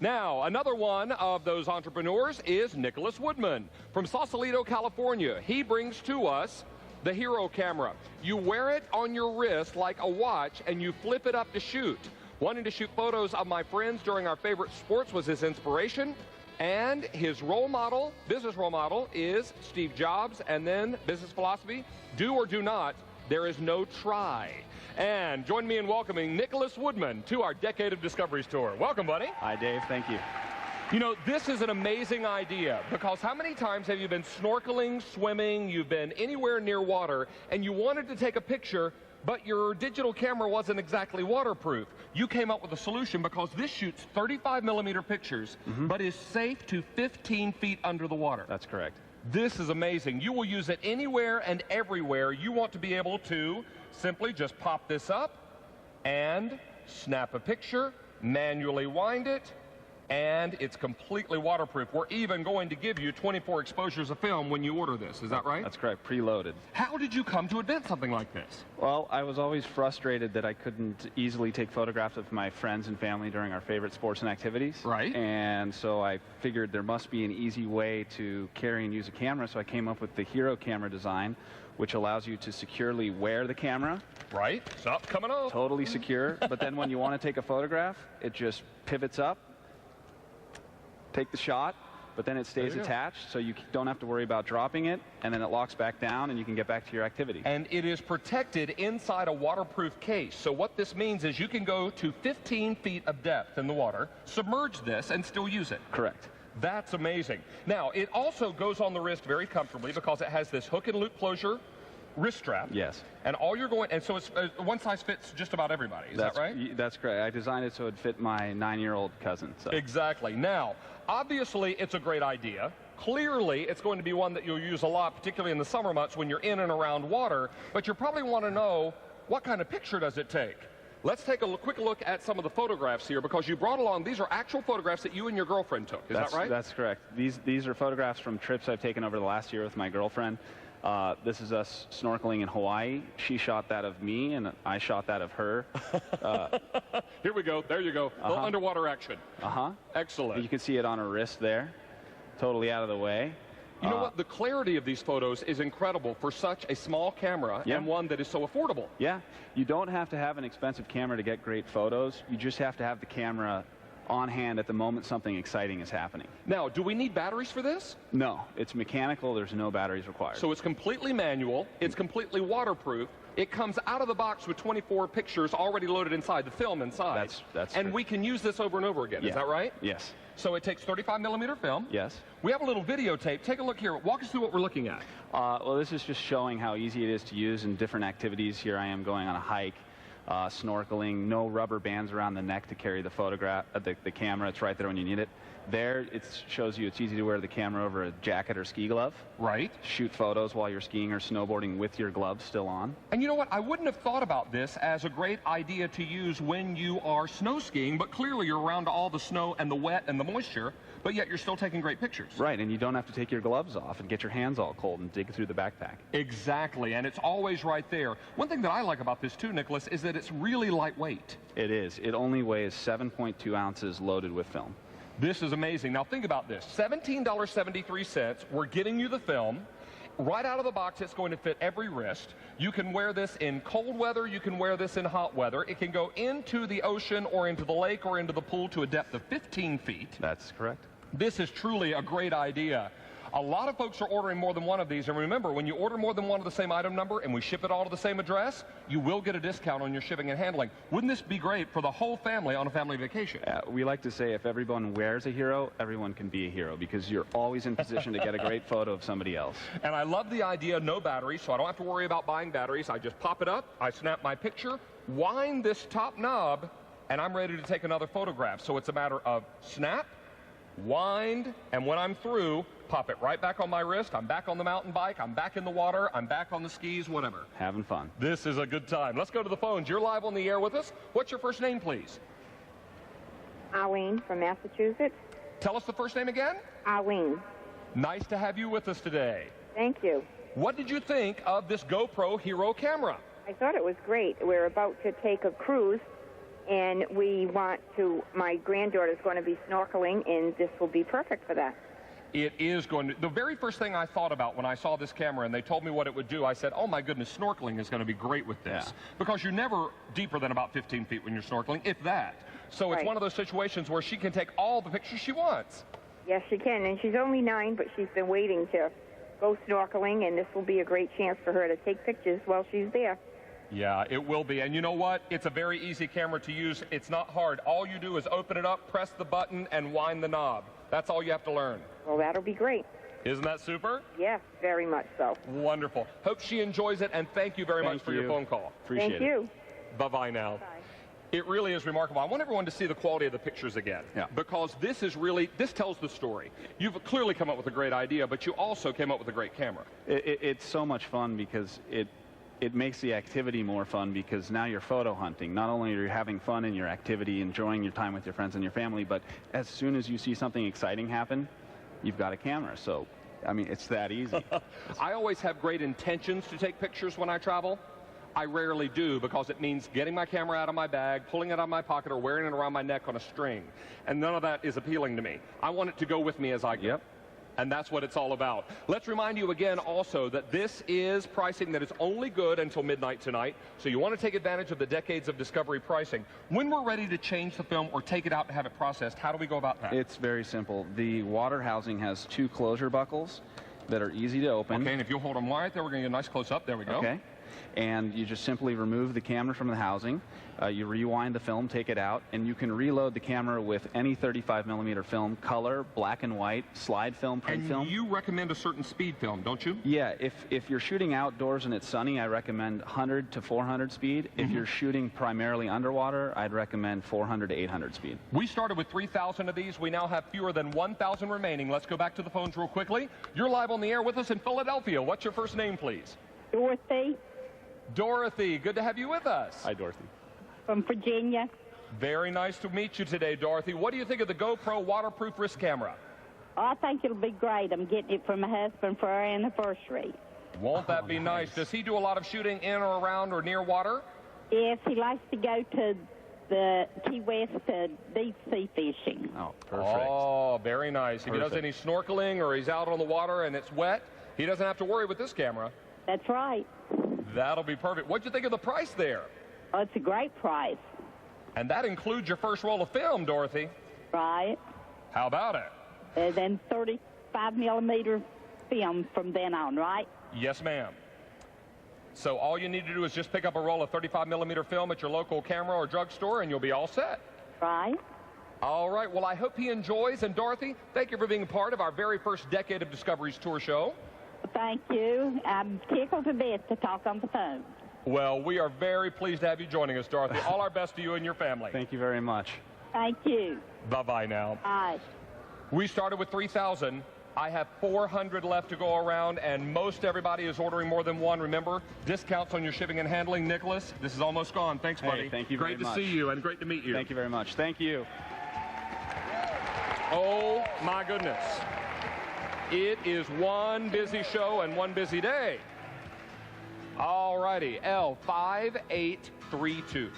Now, another one of those entrepreneurs is Nicholas Woodman from Sausalito, California. He brings to us the Hero camera. You wear it on your wrist like a watch and you flip it up to shoot. Wanting to shoot photos of my friends during our favorite sports was his inspiration. And his role model, business role model, is Steve Jobs. And then business philosophy, do or do not, there is no try. And join me in welcoming Nicholas Woodman to our Decade of Discoveries tour. Welcome, buddy. Hi, Dave. Thank you. You know, this is an amazing idea, because how many times have you been snorkeling, swimming, you've been anywhere near water, and you wanted to take a picture, but your digital camera wasn't exactly waterproof? You came up with a solution, because this shoots 35mm pictures, but is safe to 15 feet under the water. That's correct. This is amazing. You will use it anywhere and everywhere. You want to be able to simply just pop this up and snap a picture, manually wind it, and it's completely waterproof. We're even going to give you 24 exposures of film when you order this. Is that right? That's correct, preloaded. How did you come to invent something like this? Well, I was always frustrated that I couldn't easily take photographs of my friends and family during our favorite sports and activities. Right. And so I figured there must be an easy way to carry and use a camera, so I came up with the Hero camera design, which allows you to securely wear the camera. Right. Stop coming off. Totally secure. But then when you want to take a photograph, it just pivots up, take the shot, but then it stays attached, so you don't have to worry about dropping it, and then it locks back down and you can get back to your activity. And it is protected inside a waterproof case. So what this means is you can go to 15 feet of depth in the water, submerge this, and still use it. Correct. That's amazing. Now, it also goes on the wrist very comfortably, because it has this hook and loop closure wrist strap. Yes. And all you're going, and so it's one size fits just about everybody. Is that right? That's correct. I designed it so it'd fit my 9-year-old cousin. So. Exactly. Now, obviously, it's a great idea. Clearly, it's going to be one that you'll use a lot, particularly in the summer months when you're in and around water. But you probably want to know, what kind of picture does it take? Let's take a quick look at some of the photographs here, because you brought along, these are actual photographs that you and your girlfriend took. Is that right? That's correct. These are photographs from trips I've taken over the last year with my girlfriend. This is us snorkeling in Hawaii. She shot that of me, and I shot that of her. Here we go. There you go. A little underwater action. Excellent. You can see it on her wrist there, totally out of the way. You know what? The clarity of these photos is incredible for such a small camera, and one that is so affordable. Yeah. You don't have to have an expensive camera to get great photos. You just have to have the camera on hand at the moment something exciting is happening. Now, do we need batteries for this? No, it's mechanical. There's no batteries required. So it's completely manual. It's completely waterproof. It comes out of the box with 24 pictures already loaded inside, the film inside. That's and true. we can use this over and over again. Is that right? Yes. So it takes 35mm film. Yes. We have a little videotape. Take a look here. Walk us through what we're looking at. Well, this is just showing how easy it is to use in different activities. Here I am going on a hike. Snorkeling, no rubber bands around the neck to carry the photograph, the camera. It's right there when you need it. There, it shows you it's easy to wear the camera over a jacket or ski glove. Right. Shoot photos while you're skiing or snowboarding with your gloves still on. And you know what? I wouldn't have thought about this as a great idea to use when you are snow skiing, but clearly you're around all the snow and the wet and the moisture, but yet you're still taking great pictures. Right, and you don't have to take your gloves off and get your hands all cold and dig through the backpack. Exactly, and it's always right there. One thing that I like about this too, Nicholas, is that it's really lightweight. It is. It only weighs 7.2 ounces loaded with film. This is amazing. Now think about this. $17.73, we're getting you the film. Right out of the box, it's going to fit every wrist. You can wear this in cold weather. You can wear this in hot weather. It can go into the ocean or into the lake or into the pool to a depth of 15 feet. That's correct. This is truly a great idea. A lot of folks are ordering more than one of these, and remember, when you order more than one of the same item number and we ship it all to the same address, you will get a discount on your shipping and handling. Wouldn't this be great for the whole family on a family vacation? We like to say if everyone wears a hero, everyone can be a hero, because you're always in position to get a great photo of somebody else. And I love the idea, no batteries, so I don't have to worry about buying batteries. I just pop it up, I snap my picture, wind this top knob, and I'm ready to take another photograph. So it's a matter of snap, wind, and when I'm through, pop it right back on my wrist. I'm back on the mountain bike. I'm back in the water. I'm back on the skis, whatever. Having fun. This is a good time. Let's go to the phones. You're live on the air with us. What's your first name, please? Arlene from Massachusetts. Tell us the first name again. Arlene. Nice to have you with us today. Thank you. What did you think of this GoPro Hero camera? I thought it was great. We're about to take a cruise and we want to, my granddaughter's going to be snorkeling, and this will be perfect for that. It is going to, the very first thing I thought about when I saw this camera and they told me what it would do, I said, oh my goodness, snorkeling is going to be great with this. Yeah. Because you're never deeper than about 15 feet when you're snorkeling, if that. So it's Right. one of those situations where she can take all the pictures she wants. Yes, she can, and she's only 9, but she's been waiting to go snorkeling, and this will be a great chance for her to take pictures while she's there. Yeah, it will be. And you know what? It's a very easy camera to use. It's not hard. All you do is open it up, press the button, and wind the knob. That's all you have to learn. Well, that'll be great. Isn't that super? Yes, very much so. Wonderful. Hope she enjoys it, and thank you very much for your phone call. Appreciate Thank it. you. Bye-bye now. Bye. It really is remarkable. I want everyone to see the quality of the pictures again. Yeah. Because this is really, this tells the story. You've clearly come up with a great idea, but you also came up with a great camera. It's so much fun because it makes the activity more fun because now you're photo hunting. Not only are you having fun in your activity, enjoying your time with your friends and your family, but as soon as you see something exciting happen, you've got a camera. So, I mean, it's that easy. I always have great intentions to take pictures when I travel. I rarely do because it means getting my camera out of my bag, pulling it out of my pocket, or wearing it around my neck on a string. And none of that is appealing to me. I want it to go with me as I go. Yep. And that's what it's all about. Let's remind you again also that this is pricing that is only good until midnight tonight. So you want to take advantage of the decades of Discovery pricing. When we're ready to change the film or take it out to have it processed, how do we go about that? It's very simple. The water housing has 2 closure buckles that are easy to open. Okay, and if you'll hold them right there, we're going to get a nice close-up. There we go. Okay. And you just simply remove the camera from the housing. You rewind the film, take it out, and you can reload the camera with any 35mm film, color, black and white, slide film, print And film. you recommend a certain speed film, don't you? Yeah, if you're shooting outdoors and it's sunny, I recommend 100 to 400 speed. If you're shooting primarily underwater, I'd recommend 400 to 800 speed. We started with 3,000 of these. We now have fewer than 1,000 remaining. Let's go back to the phones real quickly. You're live on the air with us in Philadelphia. What's your first name, please? Dorothy Dorothy, good to have you with us. Hi, Dorothy. from Virginia. Very nice to meet you today, Dorothy. What do you think of the GoPro waterproof wrist camera? I think it'll be great. I'm getting it for my husband for our anniversary. Won't that be nice? Does he do a lot of shooting in or around or near water? Yes, he likes to go to the Key West to deep sea fishing. Oh, perfect. Oh, very nice. If he does Perfect. any snorkeling or he's out on the water and it's wet, he doesn't have to worry with this camera. That's right. That'll be perfect. What'd you think of the price there? Oh, it's a great price, And that includes your first roll of film, Dorothy. right? How about it? And then 35mm film from then on, right? Yes, ma'am. So all you need to do is just pick up a roll of 35mm film at your local camera or drugstore and you'll be all set. Right? All right, well, I hope he enjoys. And Dorothy, thank you for being part of our very first Decade of Discoveries tour show. Thank you. I'm tickled to death to talk on the phone. Well, we are very pleased to have you joining us, Dorothy. All our best to you and your family. Thank you very much. Thank you. Bye-bye now. Bye. We started with 3,000. I have 400 left to go around, and most everybody is ordering more than one. Remember, discounts on your shipping and handling. Nicholas, this is almost gone. Thanks, buddy. Hey, thank you Great very much. to see you, and great to meet you. Thank you very much. Thank you. Oh, my goodness. It is one busy show and one busy day. All righty, L5832.